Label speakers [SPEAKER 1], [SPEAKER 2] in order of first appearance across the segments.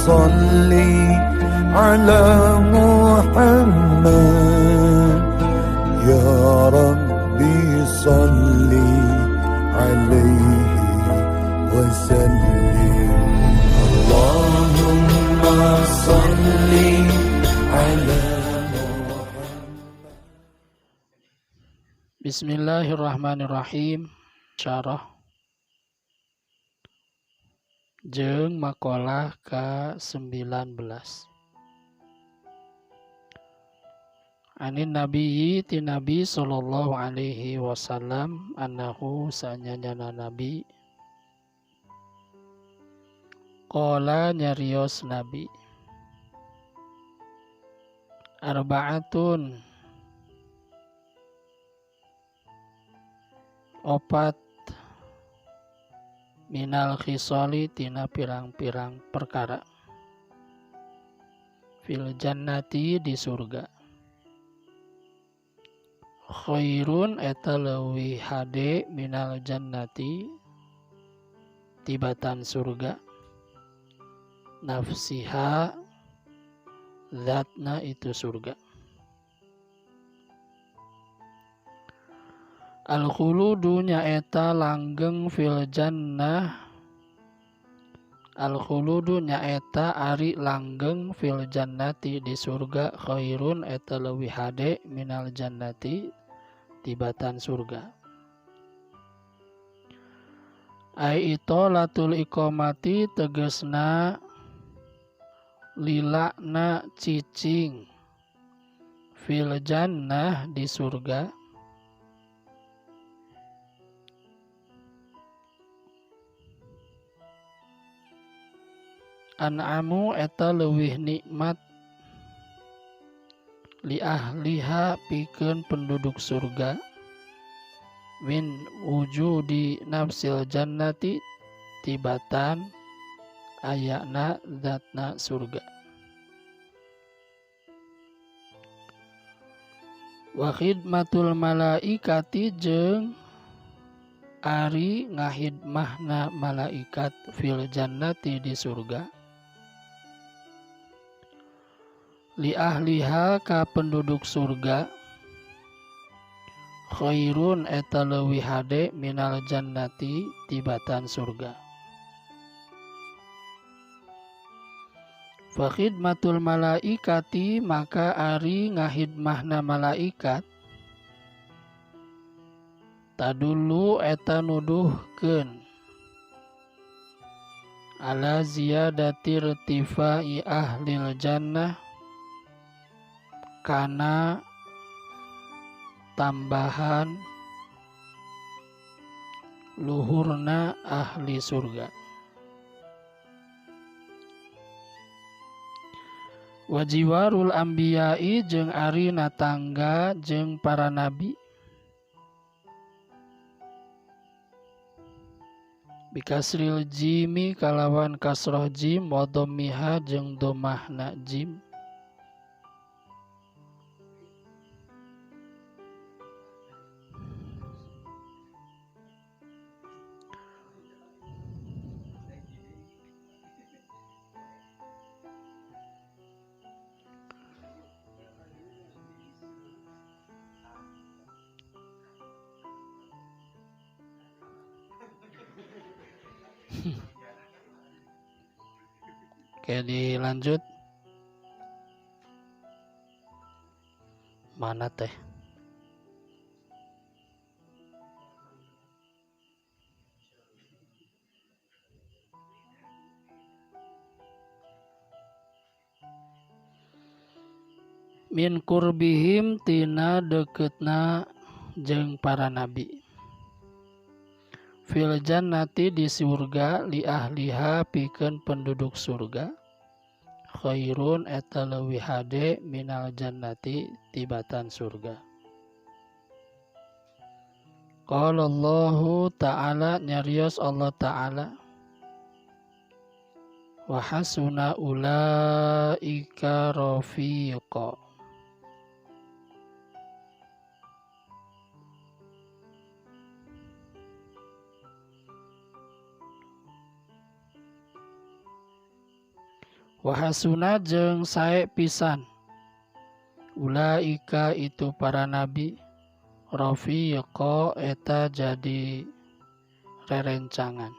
[SPEAKER 1] صل على محمد يا ربي صل عليه وسلم اللهم صل على
[SPEAKER 2] Bismillahirrahmanirrahim. Syarah jeung makalah ke-19. Anin nabiyyi ti nabi sallallahu alaihi wasallam annahu sanyana nabi qala nyarios nabi arba'atun opat minal khisali tina pirang-pirang perkara fil jannati di surga khairun eta leuwih hade minal jannati tibatan surga nafsiha zatna itu surga al-khuludu nyaeta langgeng fil jannah al-khuludu nyaeta ari langgeng fil jannati di surga khairun eta leuwih hade minal jannati tibatan surga ai itolatul iqamati tegesna lilakna cicing fil jannah di surga an'amu eta leuwih nikmat li ahliha pikeun penduduk surga min wujudi nafsil jannati tibatan ayana zatna surga wa khidmatul malaikati jeung ari ngahidmahna malaikat fil jannati di surga li ahliha ka penduduk surga khairun eta leuwih hade minal jannati tibatan surga fa khidmatul malaikati maka ari ngahidmahna malaikat tadullu eta nuduhkeun ala ziyadati irtifai ahlil jannah kana tambahan luhurna ahli surga wajiwarul ambiyai jeung ari natangga jeung para nabi bikasril jimi kalawan kasroh jim wa dhammiha jeung domahna jim Oke, dilanjut. Mana teh? Min kurbihim tina deketna jeung para nabi. Fil jannati di surga li ahliha pikeun penduduk surga khairun eta leuwih hade minal jannati tibatan surga. Qala Allahu ta'ala nyarios Allah ta'ala wa hasuna ulaika rafiqa. Wa hasuna jeung sae pisan ulaika itu para nabi rafiqa eta jadi rerencangan.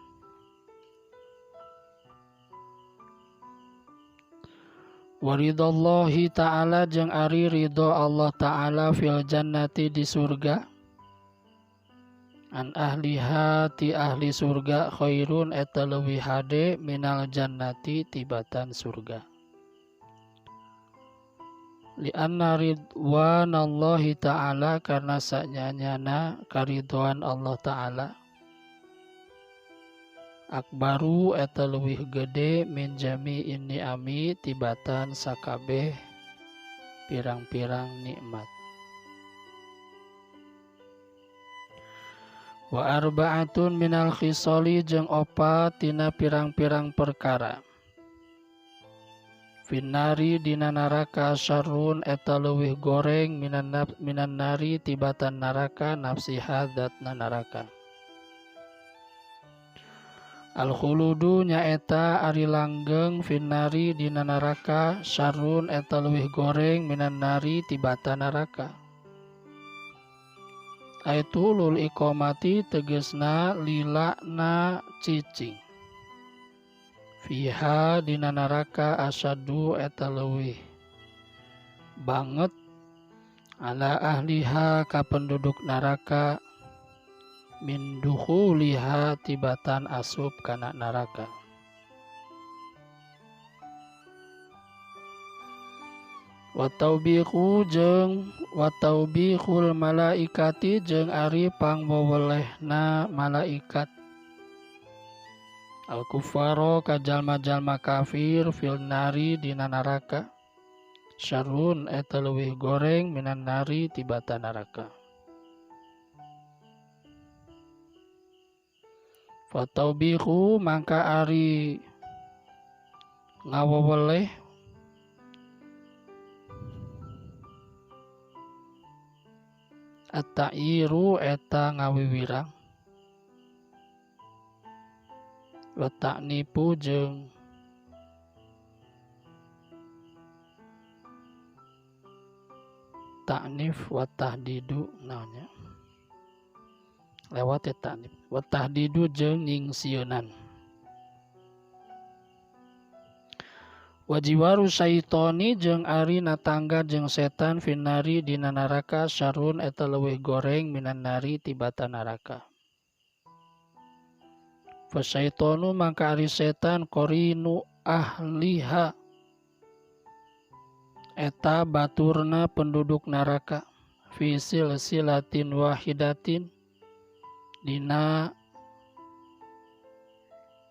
[SPEAKER 2] Waridallahi ta'ala jeung ari ridho Allah ta'ala fil jannati di surga. An ahliha ti ahli surga khairun eta leuwih hade minal jannati tibatan surga. Li anna ridwanallahi ta'ala karena sanyanyana karidhoan Allah ta'ala. Akbaru eta leuwih gede min jami'in ni'ami tibatan sakabeh pirang-pirang nikmat. Wa arba'atun minal khisali jeung opat tina pirang-pirang perkara. Finnari dina naraka syarrun eta leuwih goreng minan nari tibatan naraka nafsiha zatna naraka. Al-khuludu nyaeta ari langgeng finnari dina naraka syarrun eta leuwih goreng minan nari tibatan naraka. Aitulul iqamati tegesna lilana cicing. Fiha dina naraka asyadu eta leuwih banget ala ahliha ka penduduk naraka min dukhuliha tibatan asup kana naraka. Wataubihu jeung wataubihul malaikati jeung ari pangwewelehna malaikat. Al-kuffaro ka jalma-jalma kafir fil nari dina naraka. Syarrun eta leuwih goreng minan nari tibatan naraka. Fataubihu mangka ari ngaweweleh at-ta'iru eta ngawiwirang. Wa ta'nipu jeung ta'nif wa tahdidu naonnya lewat ya ta'nif wa tahdidu jeung nyingsieunan. Wajiwaru syaitoni jeung ari natangga jeung setan finnari dina naraka syarrun eta leuwih goreng minan nari tibatan naraka. Fasyaitonu mangka ari setan qorinu ahliha eta baturna penduduk neraka fi silsilatin wahidatin dina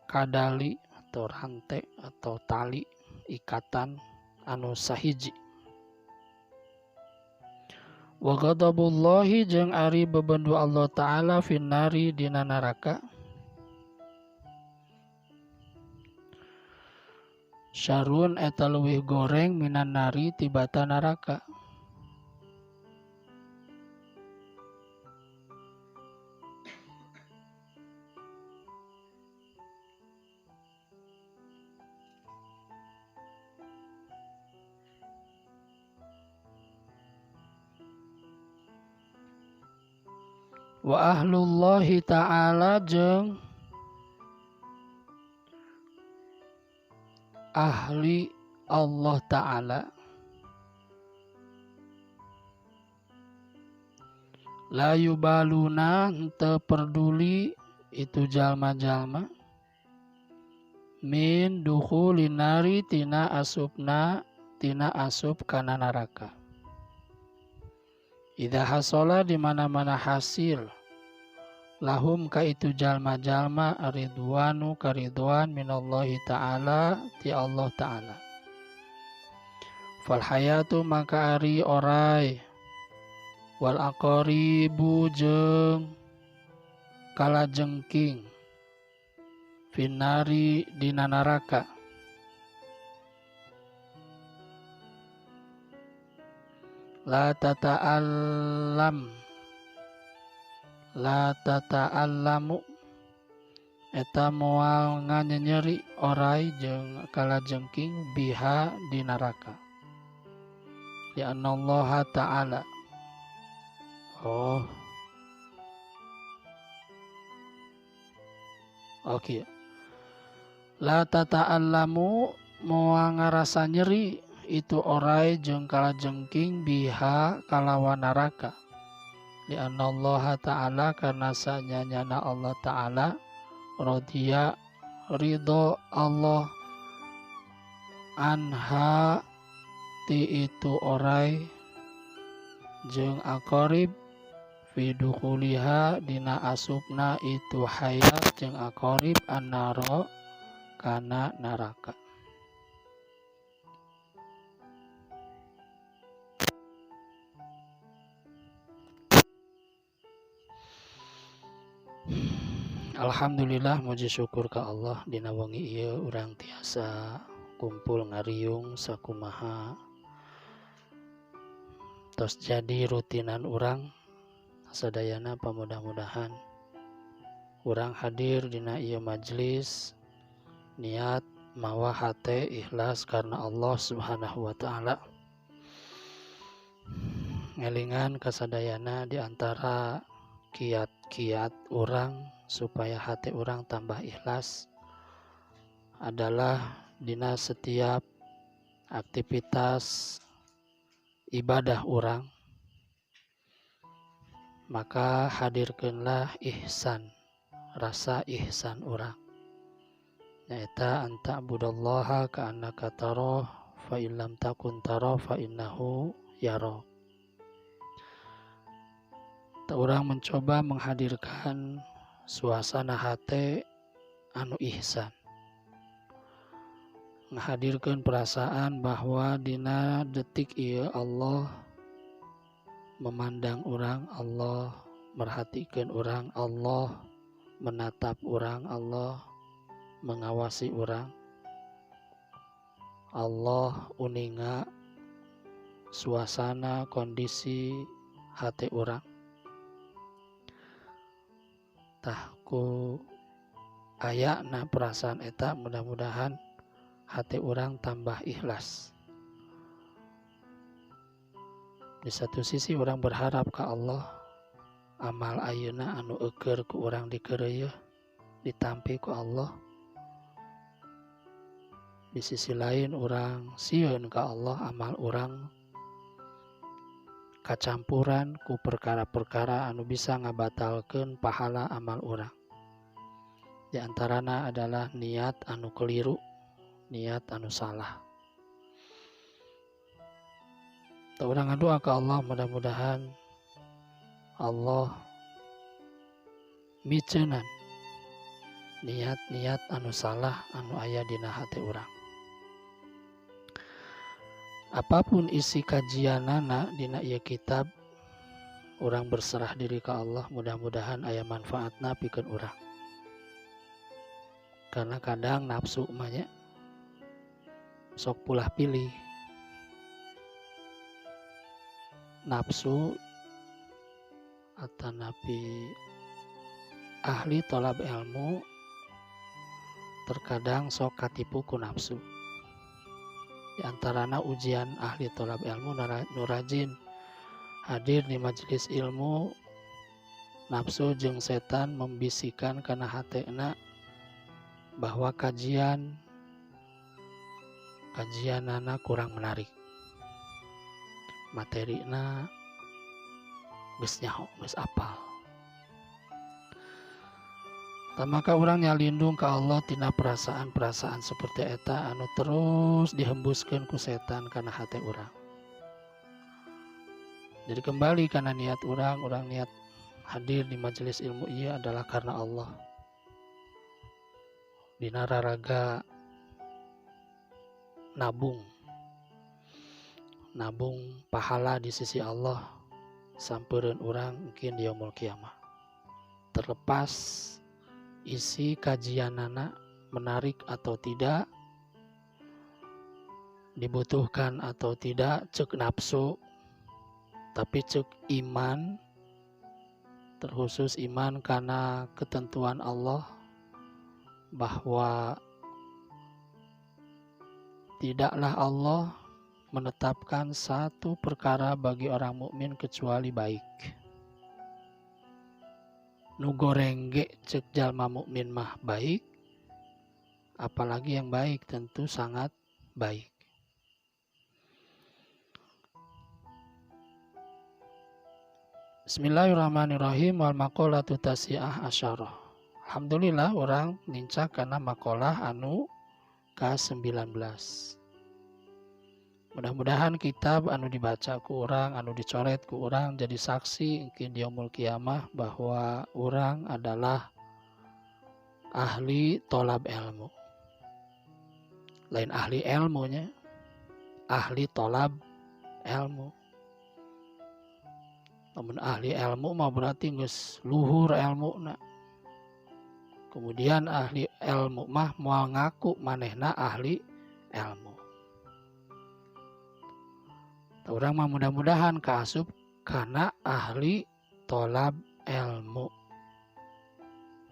[SPEAKER 2] kadali atau rantai atau tali ikatan anu sahiji. Wa ghadabullahi jeung ari bebendu Allah Ta'ala finnari dina neraka syarun eta leuwih goreng minan nari tibata neraka. Wa ahlullahi ta'ala jeung ahli Allah Ta'ala la yubaluna henteu peduli itu jalma-jalma min dukhulin nari tina asupna tina asup kana neraka. Idza hasala di mana-mana hasil lahum ka itu jalma-jalma ridwanu karidwan minallahi ta'ala ti Allah Ta'ala. Fal hayatu maka ari orai wal aqaribu jeung kalajengking finari dina neraka la tata'allamu eta moal nganyeri orai jeung kalajengking biha di neraka. Ya Allah Ta'ala. Oh. Oke. La tata'allamu moal ngarasa nyeri itu orai jeung kalajengking biha kalawan neraka. Ya Allah Ta'ala karena sanyanyana Allah Ta'ala rodiya ridho Allah anha ti itu orai jeung aqarib fidukhuliha dina asupna itu hayat jeung aqarib annaro kana neraka. Alhamdulillah muji syukur ka Allah dina wengi ieu urang tiasa kumpul ngariung sakumaha tos jadi rutinan urang sadayana pamudah-mudahan urang hadir dina ieu majelis niat mawa hate ikhlas karena Allah Subhanahu wa Ta'ala. Ngelingan kasadayana di antara kiat-kiat urang supaya hati orang tambah ikhlas adalah dina setiap aktivitas ibadah orang, maka hadirkanlah ihsan, rasa ihsan orang. Nyaita anta budallaha ka'annaka tarah fa illam takun tarah fa innahu yarah. Orang mencoba menghadirkan suasana hati anu ihsan, menghadirkan perasaan bahwa dina detik ieu Allah memandang orang, Allah merhatikan orang, Allah menatap orang, Allah mengawasi orang, Allah uninga suasana kondisi hati orang. Tahku ayakna perasaan eta mudah-mudahan hati orang tambah ikhlas. Di satu sisi orang berharap ke Allah amal ayeuna anu eukeur ku urang dikeureuh ditampi ku Allah. Di sisi lain orang sieun ka Allah amal orang kacampuran ku perkara-perkara anu bisa ngabatalkeun pahala amal urang. Di antarana adalah niat anu keliru, niat anu salah. Urang ngadua ka Allah mudah-mudahan Allah miceunnan niat-niat anu salah anu aya dina hati urang. Apapun isi kajianana dina ieu kitab, urang berserah diri ka Allah, mudah-mudahan aya manfaatna pikeun urang. Karena kadang nafsu mah nya sok pulah pilih. Nafsu atanapi ahli tolab ilmu terkadang sok katipu ku nafsu. Di antarana ujian ahli tolab ilmu nu rajin hadir di majelis ilmu, nafsu jeung setan membisikkan kana hatena bahwa kajianana kurang menarik, materina geus nyaho, geus apal. Maka urang nyalindung ka Allah tina perasaan-perasaan seperti eta anu terus dihembuskeun ku setan kana hati urang. Jadi kembali kana niat urang niat hadir di majelis ilmu ieu adalah karena Allah. Dina raraga nabung pahala di sisi Allah sampeureun urang mungkin di yaumul kiamah. Terlepas isi kajianana menarik atau tidak, dibutuhkan atau tidak, cek nafsu, tapi cek iman, terkhusus iman karena ketentuan Allah, bahwa tidaklah Allah menetapkan satu perkara bagi orang mukmin kecuali baik. Nu gorengge cek jalma mukmin mah baik, apalagi yang baik tentu sangat baik. Bismillahirrahmanirrahim. Wal maqalatu tasi'ah asyarah. Alhamdulillah orang nincak karena makalah anu ke-19. Mudah-mudahan kitab anu dibaca ku orang, anu dicoret ku orang jadi saksi mungkin di yaumul kiamah bahwa orang adalah ahli tolab ilmu. Lain ahli ilmunya, ahli tolab ilmu. Namun ahli ilmu mah berarti geus luhur ilmuna. Kemudian ahli ilmu mah moal ngaku manehna ahli ilmu. Orang mah mudah-mudahan kaasup karena ahli tolab ilmu.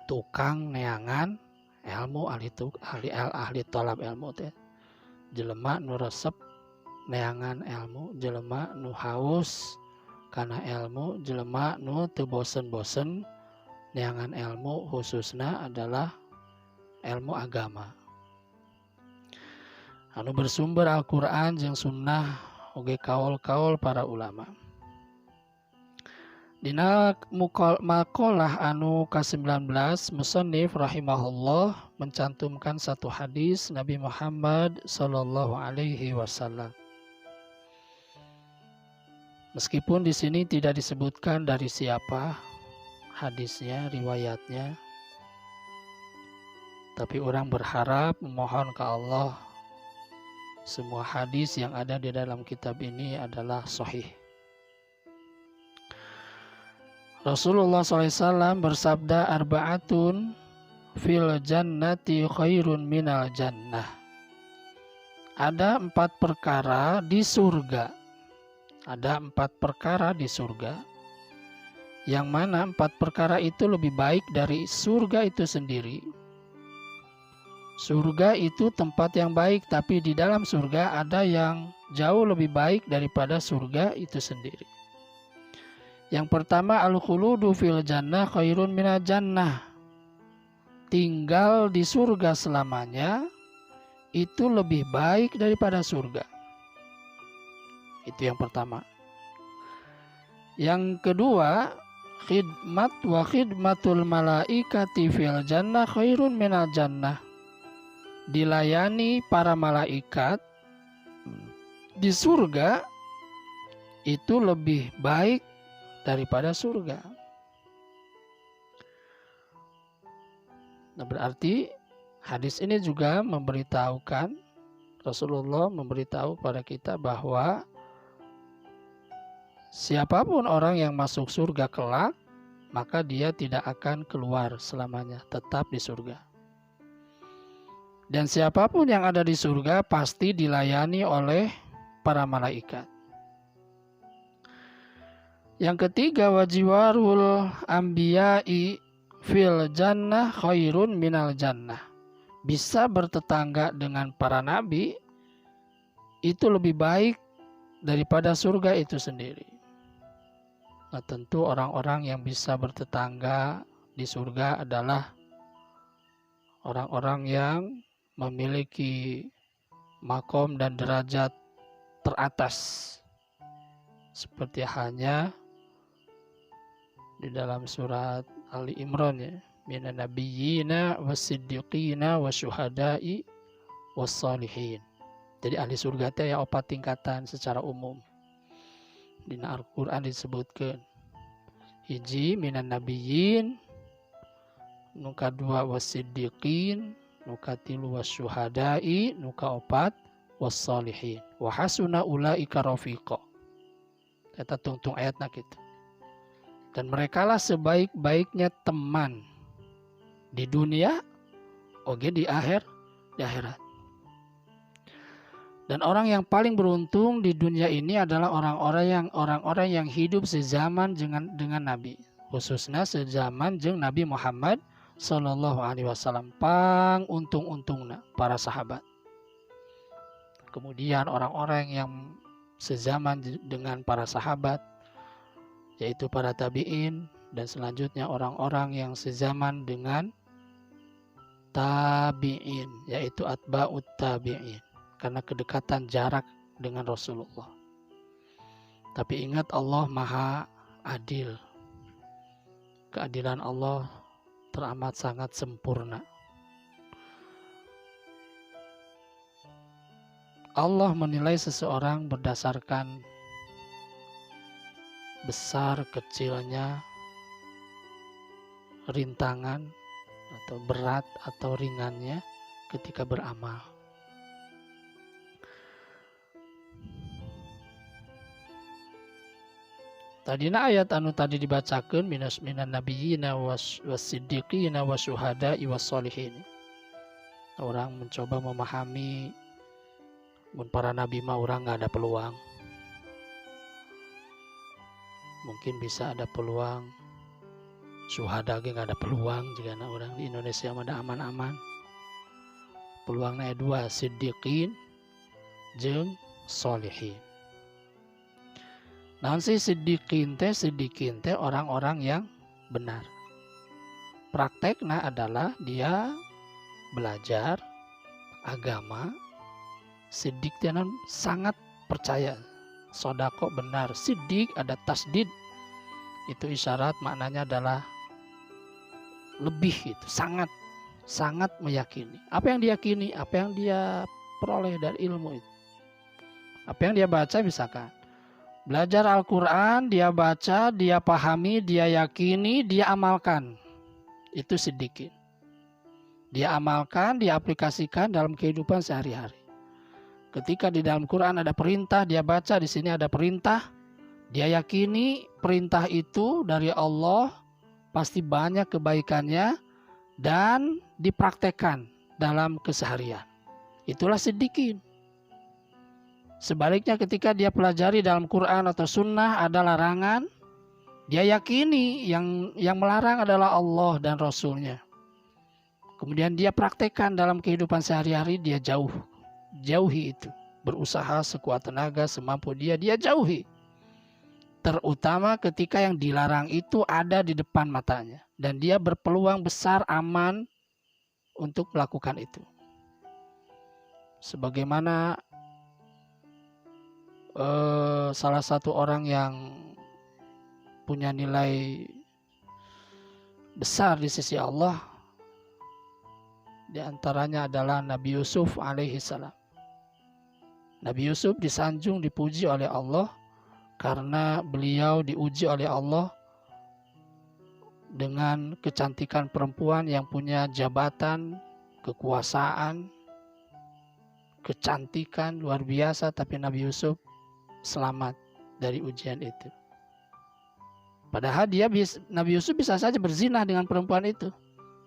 [SPEAKER 2] Tukang neangan ilmu, ahli tolab ilmu teh. Jelema nu resep neangan ilmu, jelema nu haus karena ilmu, jelema nu teu bosen-bosen neangan ilmu, khususna adalah ilmu agama. Anu bersumber Al-Qur'an jeung sunnah oge kaul-kaul para ulama. Dina maqalah anu ke-19 musannif rahimahullah mencantumkan satu hadis Nabi Muhammad sallallahu alaihi wasallam. Meskipun di sini tidak disebutkan dari siapa hadisnya, riwayatnya, tapi orang berharap memohon ke Allah semua hadis yang ada di dalam kitab ini adalah sahih. Rasulullah SAW bersabda, arba'atun fil jannati khairun minal jannah. Ada 4 perkara di surga. Ada 4 perkara di surga, yang mana 4 perkara itu lebih baik dari surga itu sendiri. Surga itu tempat yang baik, tapi di dalam surga ada yang jauh lebih baik daripada surga itu sendiri. Yang pertama, al-khuludu fil jannah khairun minal jannah. Tinggal di surga selamanya itu lebih baik daripada surga. Itu yang pertama. Yang kedua, khidmat wa khidmatul malaikati fil jannah khairun minal jannah. Dilayani para malaikat di surga itu lebih baik daripada surga. Nah, berarti hadis ini juga memberitahukan, Rasulullah memberitahu kepada kita bahwa siapapun orang yang masuk surga kelak, maka dia tidak akan keluar selamanya, tetap di surga. Dan siapapun yang ada di surga pasti dilayani oleh para malaikat. Yang ketiga, wajiwarul anbiya'i fil jannah khairun minal jannah. Bisa bertetangga dengan para nabi itu lebih baik daripada surga itu sendiri. Nah, tentu orang-orang yang bisa bertetangga di surga adalah orang-orang yang memiliki makom dan derajat teratas. Seperti halnya di dalam surat Ali Imran ya, minan nabiyyina wasiddiqina wasyuhada'i wassalihin. Jadi ahli surga teh ya 4 tingkatan secara umum. Di Al-Qur'an disebutkan hiji minan nabiyyin, nu kadua wasiddiqin, nu katilu wasyuhada'i, nu kaopat wassalihin. Wa hasuna ulaika rafiqa. Eta tungtung ayatna kitu. Dan merekalah sebaik-baiknya teman di dunia oge di akhirat. Dan orang yang paling beruntung di dunia ini adalah orang-orang yang hidup sezaman dengan Nabi, khususnya sezaman jeung Nabi Muhammad sallallahu alaihi wasallam pang untung-untungna para sahabat. Kemudian orang-orang yang sezaman dengan para sahabat, yaitu para tabi'in, dan selanjutnya orang-orang yang sezaman dengan tabi'in, yaitu atba'ut tabi'in, karena kedekatan jarak dengan Rasulullah. Tapi ingat, Allah Maha Adil. Keadilan Allah teramat sangat sempurna. Allah menilai seseorang berdasarkan besar kecilnya rintangan atau berat atau ringannya ketika beramal. Tadina ayat anu tadi dibacakeun minan nabiyina was-siddiqina wasyuhada'i was-sholihin. Orang mencoba memahami mun para nabi mah orang nggak ada peluang. Mungkin bisa ada peluang. Syuhada ge nggak ada peluang jika orang di Indonesia mah ada aman-aman. Peluangnya dua, siddiqin jeung sholihin. Naon sih siddiqin teh orang-orang yang benar. Praktekna adalah dia belajar agama. Siddiq teh sangat percaya. Sodako benar. Siddiq ada tasdid. Itu isyarat maknanya adalah lebih, itu sangat meyakini. Apa yang diyakini, apa yang dia peroleh dari ilmu itu. Apa yang dia baca misalkan. Belajar Al-Quran, dia baca, dia pahami, dia yakini, dia amalkan. Itu siddiqin. Dia amalkan, dia aplikasikan dalam kehidupan sehari-hari. Ketika di dalam Quran ada perintah, dia baca, di sini ada perintah, dia yakini perintah itu dari Allah, pasti banyak kebaikannya, dan dipraktekkan dalam keseharian. Itulah siddiqin. Sebaliknya ketika dia pelajari dalam Quran atau sunnah ada larangan, dia yakini yang melarang adalah Allah dan Rasulnya. Kemudian dia praktekkan dalam kehidupan sehari-hari, dia jauhi itu. Berusaha sekuat tenaga, semampu dia jauhi. Terutama ketika yang dilarang itu ada di depan matanya. Dan dia berpeluang besar aman untuk melakukan itu. Sebagaimana salah satu orang yang punya nilai besar di sisi Allah, di antaranya adalah Nabi Yusuf alaihissalam. Nabi Yusuf disanjung, dipuji oleh Allah karena beliau diuji oleh Allah dengan kecantikan perempuan yang punya jabatan, kekuasaan, kecantikan luar biasa, tapi Nabi Yusuf selamat dari ujian itu. Padahal Nabi Yusuf bisa saja berzina dengan perempuan itu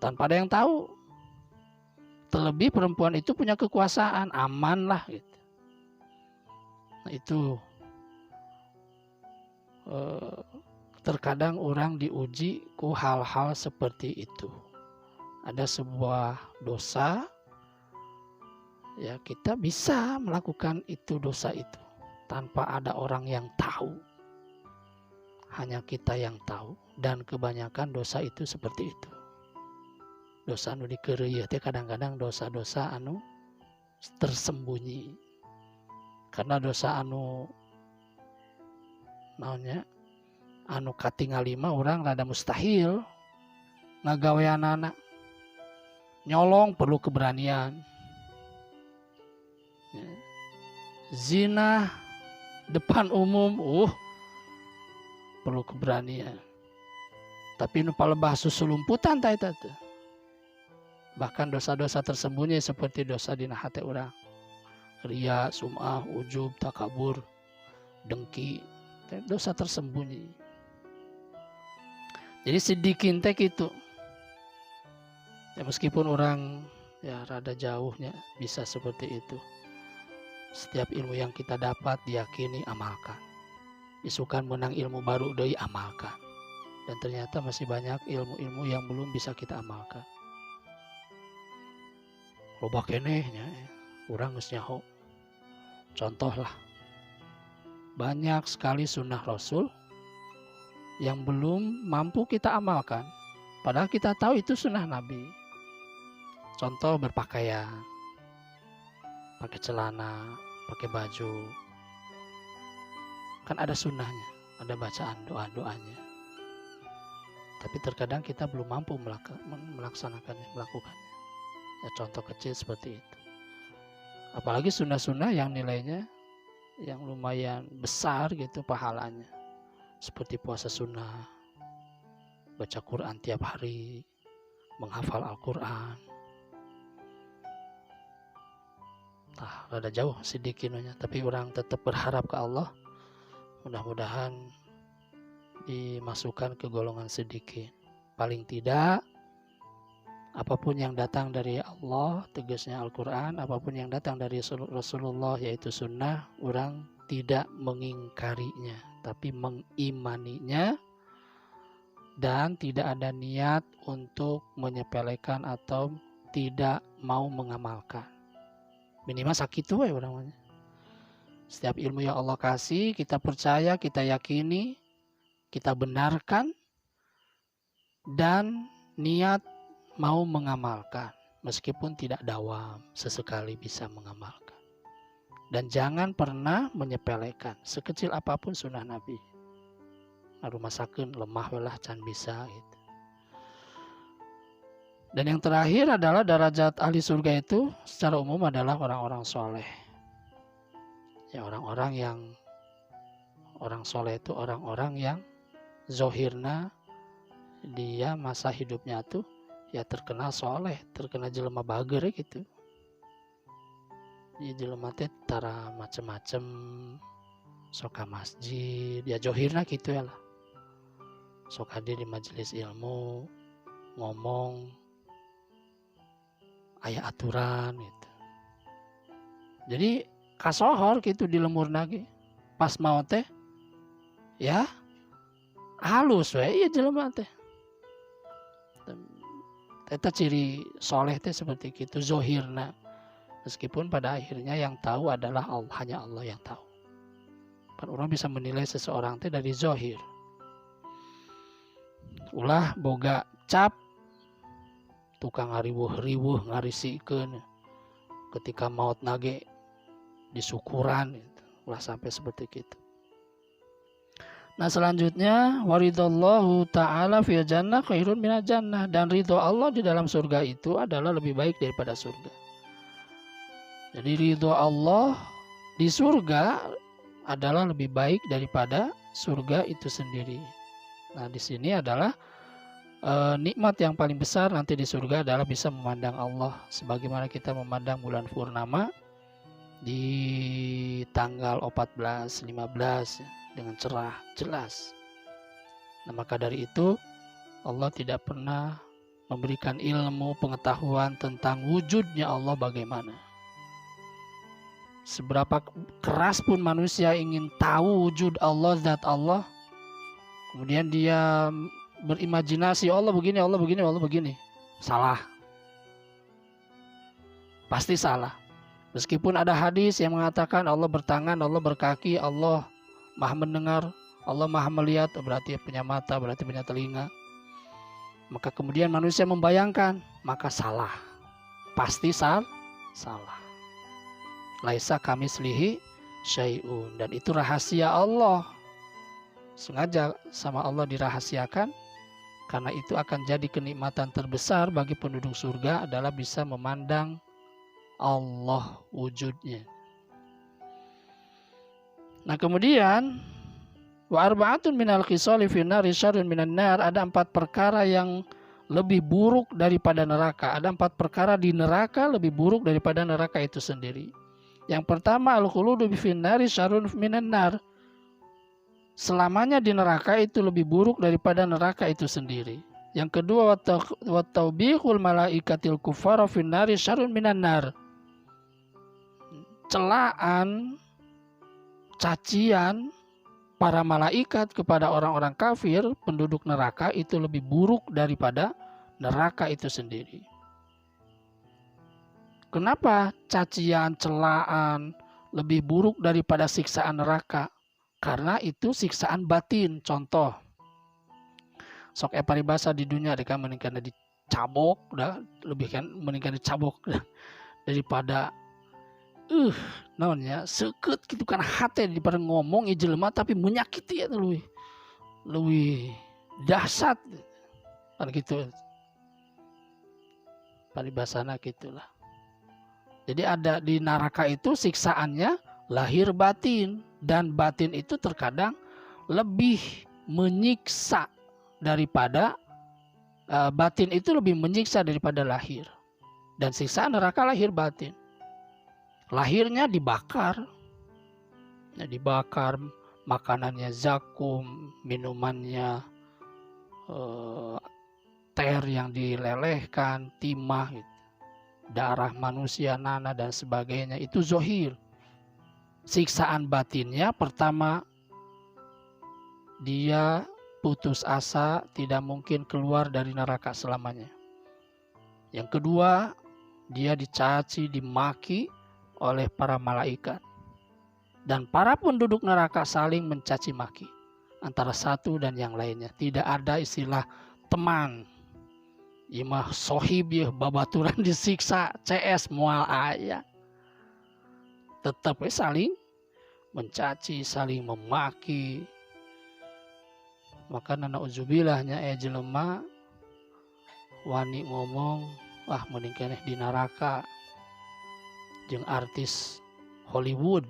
[SPEAKER 2] tanpa ada yang tahu. Terlebih perempuan itu punya kekuasaan, aman lah gitu. Nah itu terkadang orang diuji ku hal-hal seperti itu. Ada sebuah dosa, ya kita bisa melakukan itu dosa itu tanpa ada orang yang tahu. Hanya kita yang tahu, dan kebanyakan dosa itu seperti itu. Dosa anu dikeureuy teh kadang-kadang dosa-dosa anu tersembunyi. Karena dosa anu naonnya anu katingali mah urang rada mustahil ngagaweanana. Nyolong perlu keberanian. Zina depan umum perlu keberanian. Tapi nu palebah susulumputan ta eta teh. Bahkan dosa-dosa tersembunyi seperti dosa dina hate urang. Ria, sum'ah, ujub, takabur, dengki, dosa tersembunyi. Jadi siddiqin teh gitu. Ya meskipun orang ya rada jauhnya bisa seperti itu. Setiap ilmu yang kita dapat diyakini, amalkan. Isukan menang ilmu baru deui, amalkan. Dan ternyata masih banyak ilmu-ilmu yang belum bisa kita amalkan. Loba kenehnya, urang geus nyaho. Contoh lah, banyak sekali sunnah Rasul yang belum mampu kita amalkan. Padahal kita tahu itu sunnah Nabi. Contoh berpakaian, pakai celana, pakai baju. Kan ada sunnahnya, ada bacaan doa-doanya. Tapi terkadang kita belum mampu melaksanakannya, melakukannya. Ya, contoh kecil seperti itu. Apalagi sunnah-sunnah yang nilainya yang lumayan besar gitu pahalanya. Seperti puasa sunnah, baca Quran tiap hari, menghafal Al-Quran. Nah, rada jauh sedikitnya, tapi orang tetap berharap ke Allah. Mudah-mudahan dimasukkan ke golongan sedikit. Paling tidak, apapun yang datang dari Allah, tegasnya Al-Quran, apapun yang datang dari Rasulullah, yaitu sunnah, orang tidak mengingkarinya, tapi mengimaninya, dan tidak ada niat untuk menyepelekan atau tidak mau mengamalkan. Minimal sakitu ya orangnya. Setiap ilmu yang Allah kasih, kita percaya, kita yakini, kita benarkan, dan niat mau mengamalkan. Meskipun tidak dawam, sesekali bisa mengamalkan. Dan jangan pernah menyepelekan, sekecil apapun sunnah Nabi. Rumah sakit lemah welah can bisa gitu. Dan yang terakhir adalah derajat ahli surga itu secara umum adalah orang-orang soleh. Ya, orang soleh itu orang-orang yang zohirna dia masa hidupnya tuh ya terkenal soleh, terkenal jelema bager gitu. Ya jelema teh tara macem-macem sok ka masjid, ya zohirna gitu ya lah. Sok hadir di majelis ilmu, ngomong aya aturan gitu. Jadi kasohor gitu di lemur nage pas mau teh ya halus we ieu jelema teh. Eta ciri soleh teh seperti itu zohirna. Meskipun pada akhirnya yang tahu adalah Allah, hanya Allah yang tahu. Kan orang bisa menilai seseorang teh dari zohir. Ulah boga cap tukang ngariwuh-riwuh ngarisikeun ketika maut nage disukuran gitu. Ulah sampai seperti itu. Nah, selanjutnya waridallahu ta'ala fil jannah khairun minal jannah, dan ridho Allah di dalam surga itu adalah lebih baik daripada surga. Jadi ridho Allah di surga adalah lebih baik daripada surga itu sendiri. Nah, di sini adalah nikmat yang paling besar nanti di surga adalah bisa memandang Allah sebagaimana kita memandang bulan purnama di tanggal 14, 15 dengan cerah, jelas. Nah, maka dari itu Allah tidak pernah memberikan ilmu pengetahuan tentang wujudnya Allah bagaimana. Seberapa keras pun manusia ingin tahu wujud Allah, zat Allah, kemudian dia berimajinasi Allah begini, Allah begini, Allah begini. Salah. Pasti salah. Meskipun ada hadis yang mengatakan Allah bertangan, Allah berkaki, Allah maha mendengar, Allah maha melihat, berarti punya mata, berarti punya telinga. Maka kemudian manusia membayangkan, maka salah. Pasti salah. Laisa kamislihi syai'un, dan itu rahasia Allah. Sengaja sama Allah dirahasiakan karena itu akan jadi kenikmatan terbesar bagi penduduk surga adalah bisa memandang Allah wujudnya. Nah, kemudian wa arba'atun minal khisali finnari syarrun minan nar, ada 4 perkara yang lebih buruk daripada neraka. Ada 4 perkara di neraka lebih buruk daripada neraka itu sendiri. Yang pertama al-khuludu finnari syarrun minan nar. Selamanya di neraka itu lebih buruk daripada neraka itu sendiri. Yang kedua wa taubihul malaikatil kuffara finnari syarrun minan nar. Celaan, cacian para malaikat kepada orang-orang kafir, penduduk neraka itu lebih buruk daripada neraka itu sendiri. Kenapa cacian, celaan lebih buruk daripada siksaan neraka? Karena itu siksaan batin. Contoh, sok paribasa di dunia mereka meningkat dicabok, lebih kan meningkat dicabok daripada naonnya seket gitu kan hati daripada ngomong jelema tapi menyakiti ya lebih dahsyat kan gitu paribasana gitulah. Jadi ada di neraka itu siksaannya lahir batin, dan batin itu terkadang lebih menyiksa daripada batin itu lebih menyiksa daripada lahir. Dan siksaan neraka lahir batin. Lahirnya dibakar, ya, dibakar, makanannya zakum, minumannya ter yang dilelehkan, timah, gitu. Darah manusia, nanah dan sebagainya, itu zohir. Siksaan batinnya pertama, dia putus asa, tidak mungkin keluar dari neraka selamanya. Yang kedua, dia dicaci, dimaki oleh para malaikat. Dan para penduduk neraka saling mencaci maki antara satu dan yang lainnya. Tidak ada istilah teman. Imah sohib ya babaturan disiksa CS mual aya. Tetap saling mencaci, saling memaki. Maka na'udzubillahnya jelema wani ngomong, wah mending keneh di neraka jeung artis Hollywood.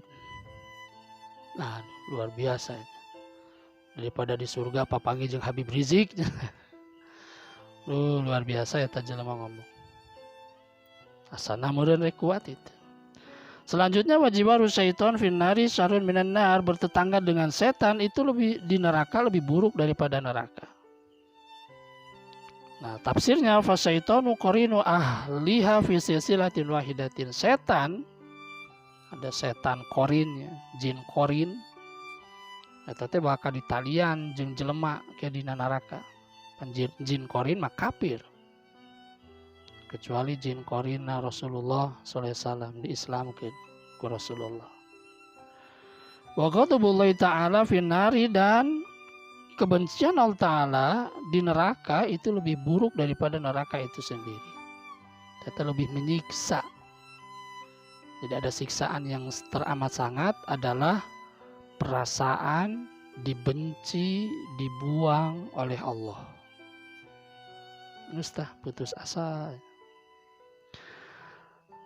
[SPEAKER 2] Nah, luar biasa itu. Daripada di surga papangi jeung Habib Rizik. Luar biasa ya jelema ngomong. Asana meureun rek kuat itu. Selanjutnya wajibaru syaiton finnari syarrun minan nar, bertetangga dengan setan itu lebih di neraka lebih buruk daripada neraka. Nah, tafsirnya fasyaitonu qarinu ahliha fi silsilatin wahidatin. Setan, ada setan korinnya, jin korin. Eta teh bakal ditalian jeung jelema ke dina neraka. Jin korin mah kafir. Kecuali jin korina Rasulullah sallallahu alaihi wasallam di Islam ke Rasulullah. Wa ghadabullahi ta'ala finnari, dan kebencian Allah Ta'ala di neraka itu lebih buruk daripada neraka itu sendiri. Kita lebih menyiksa. Jadi ada siksaan yang teramat sangat adalah perasaan dibenci, dibuang oleh Allah. Mustah putus asa.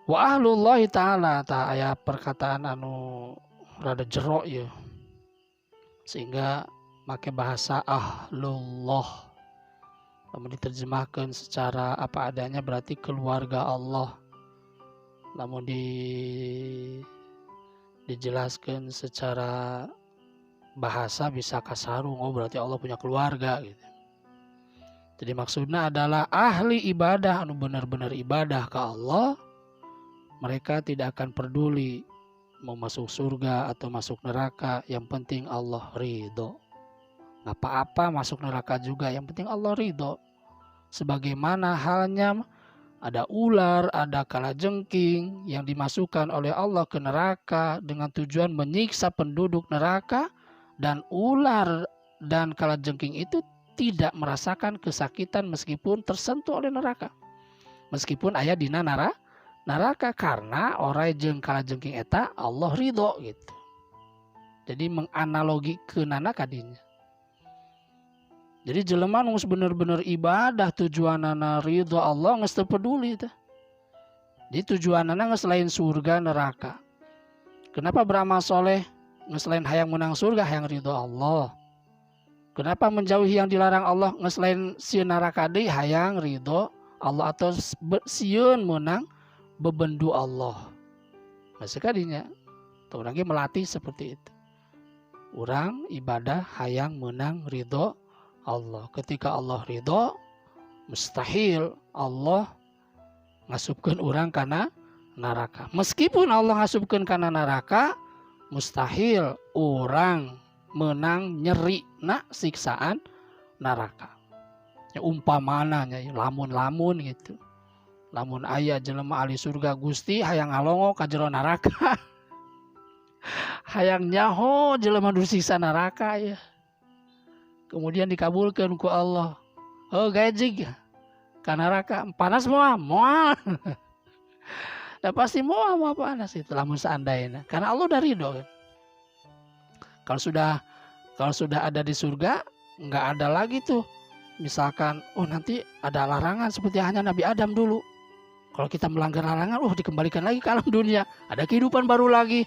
[SPEAKER 2] Wa ahlullahi ta'ala, ta aya perkataan anu rada jero ya. Sehingga make bahasa ahlullah. Lamun diterjemahkan secara apa adanya berarti keluarga Allah. Lamun dijelaskan secara bahasa bisa kasarung, oh berarti Allah punya keluarga gitu. Jadi maksudnya adalah ahli ibadah anu benar-benar ibadah ke Allah, mereka tidak akan peduli mau masuk surga atau masuk neraka, yang penting Allah ridho. Gak apa-apa masuk neraka juga, yang penting Allah ridho. Sebagaimana halnya ada ular, ada kalajengking yang dimasukkan oleh Allah ke neraka dengan tujuan menyiksa penduduk neraka, dan ular dan kalajengking itu tidak merasakan kesakitan meskipun tersentuh oleh neraka. Meskipun aya dina neraka, karena orang jeung kalajengking eta Allah ridho gitu. Jadi menganalogi keunana kadinya. Jadi jelema nu bener-bener ibadah tujuanana ridho Allah geus teu peduli teh. Jadi tujuanana geus lain surga neraka. Kenapa beramal soleh geus lain hayang menang surga, hayang ridho Allah. Kenapa menjauhi yang dilarang Allah geus lain sieun neraka deui, hayang ridho Allah atau sieun menang bebendu Allah. Masih kadinya. Tuh orang melatih seperti itu. Orang ibadah hayang menang ridho Allah. Ketika Allah ridho, mustahil Allah ngasupkeun orang kana neraka. Meskipun Allah ngasupkeun kana neraka, mustahil orang menang nyeri nak siksaan neraka. Ya umpamananya lamun-lamun gitu. Lamun aya jelema ahli surga Gusti hayang ngalongo ka jero neraka. Hayang nyaho jelema nu siksa neraka ya. Kemudian dikabulkan ku Allah. Oh gajig ka neraka panas moal. Dan pasti moal panas itu lamun seandainya. Karena Allah udah ridho kan. Kalau sudah ada di surga nggak ada lagi tuh. Misalkan nanti ada larangan seperti hanya Nabi Adam dulu. Kalau kita melanggar larangan, dikembalikan lagi ke alam dunia. Ada kehidupan baru lagi.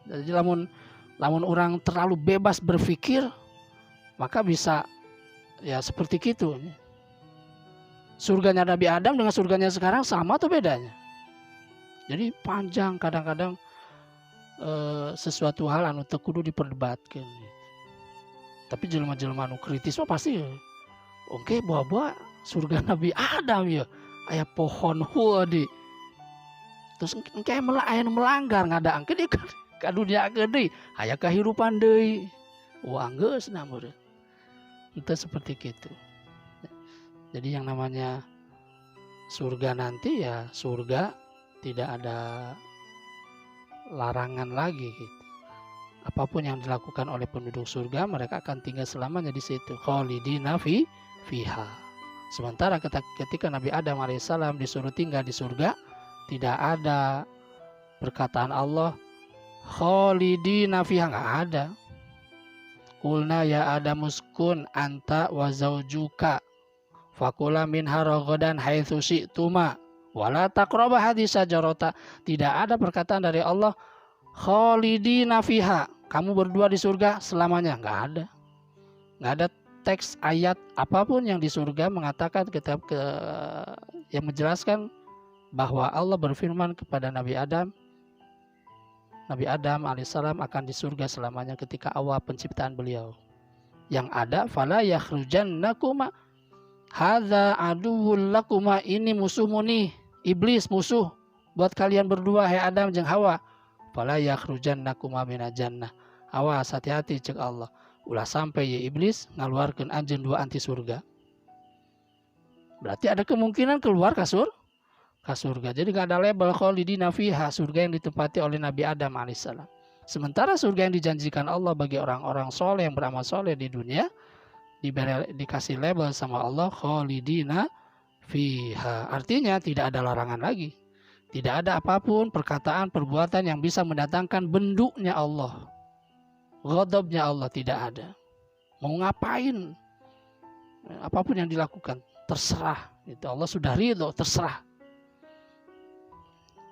[SPEAKER 2] Jadi lamun orang terlalu bebas berpikir, maka bisa ya seperti gitu. Surganya Nabi Adam dengan surganya sekarang sama atau bedanya? Jadi panjang kadang-kadang sesuatu hal anu teu kudu diperdebatkeun. Tapi jelema-jelema anu kritis mah pasti oke bawa surga Nabi Adam ya. Aya pohon di. Terus engke aya melanggar ngadaangkeun di ka dunia gede. Aya kahirupan deui. Wah geus na meureun. Itu seperti gitu. Jadi yang namanya surga nanti ya surga tidak ada larangan lagi gitu. Apapun yang dilakukan oleh penduduk surga mereka akan tinggal selamanya di situ. Khalidina fiha. Sementara ketika Nabi Adam alaihissalam disuruh tinggal di surga, tidak ada perkataan Allah khalidina fiha, nggak ada. Qulna ya Adamuskun anta wa zaujuka fakula minha ragadan haitsu syi'tuma wala taqraba hadhihi syajarata. Tidak ada perkataan dari Allah khalidina fiha, kamu berdua di surga selamanya, nggak ada. Nggak ada teks ayat apapun yang di surga mengatakan yang menjelaskan bahwa Allah berfirman kepada Nabi Adam alaihissalam akan di surga selamanya ketika awal penciptaan beliau. Yang ada fala yakhrujannakuma hadza aduwwul lakuma, ini musuhmu nih, iblis musuh buat kalian berdua hai Adam jeung Hawa. Fala yakhrujannakuma minal jannah. Awas hati-hati cek Allah. Ulah sampai ya iblis ngaluarkeun anjeun dua anti surga. Berarti ada kemungkinan keluar ka surga. Jadi gak ada label khalidina fiha, surga yang ditempati oleh Nabi Adam alaihissalam. Sementara surga yang dijanjikan Allah bagi orang-orang soleh yang beramal soleh di dunia dikasih label sama Allah khalidina fiha. Artinya tidak ada larangan lagi. Tidak ada apapun perkataan, perbuatan yang bisa mendatangkan benduknya Allah. Ghadabnya Allah tidak ada. Mau ngapain? Apapun yang dilakukan terserah. Itu Allah sudah ridho, terserah.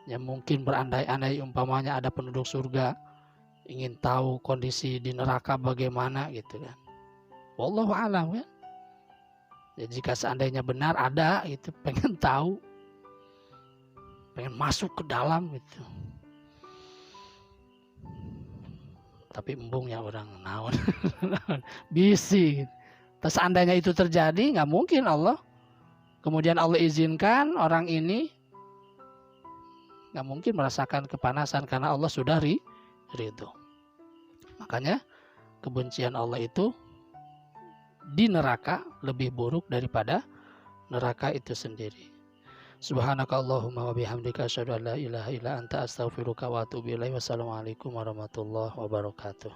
[SPEAKER 2] Ya mungkin berandai-andai umpamanya ada penduduk surga ingin tahu kondisi di neraka bagaimana gitu kan. Wallahu a'lam ya. Ya jika seandainya benar ada itu pengen tahu, pengen masuk ke dalam gitu. Tapi embungnya orang naon bisi. Terus seandainya itu terjadi, nggak mungkin Allah. Kemudian Allah izinkan orang ini nggak mungkin merasakan kepanasan karena Allah sudah ridho. Makanya kebencian Allah itu di neraka lebih buruk daripada neraka itu sendiri. Subhanakallahumma wa bihamdika asyhadu an la ilaha illa anta astaghfiruka wa atubu ilaik. Wassalamualaikum warahmatullahi wabarakatuh.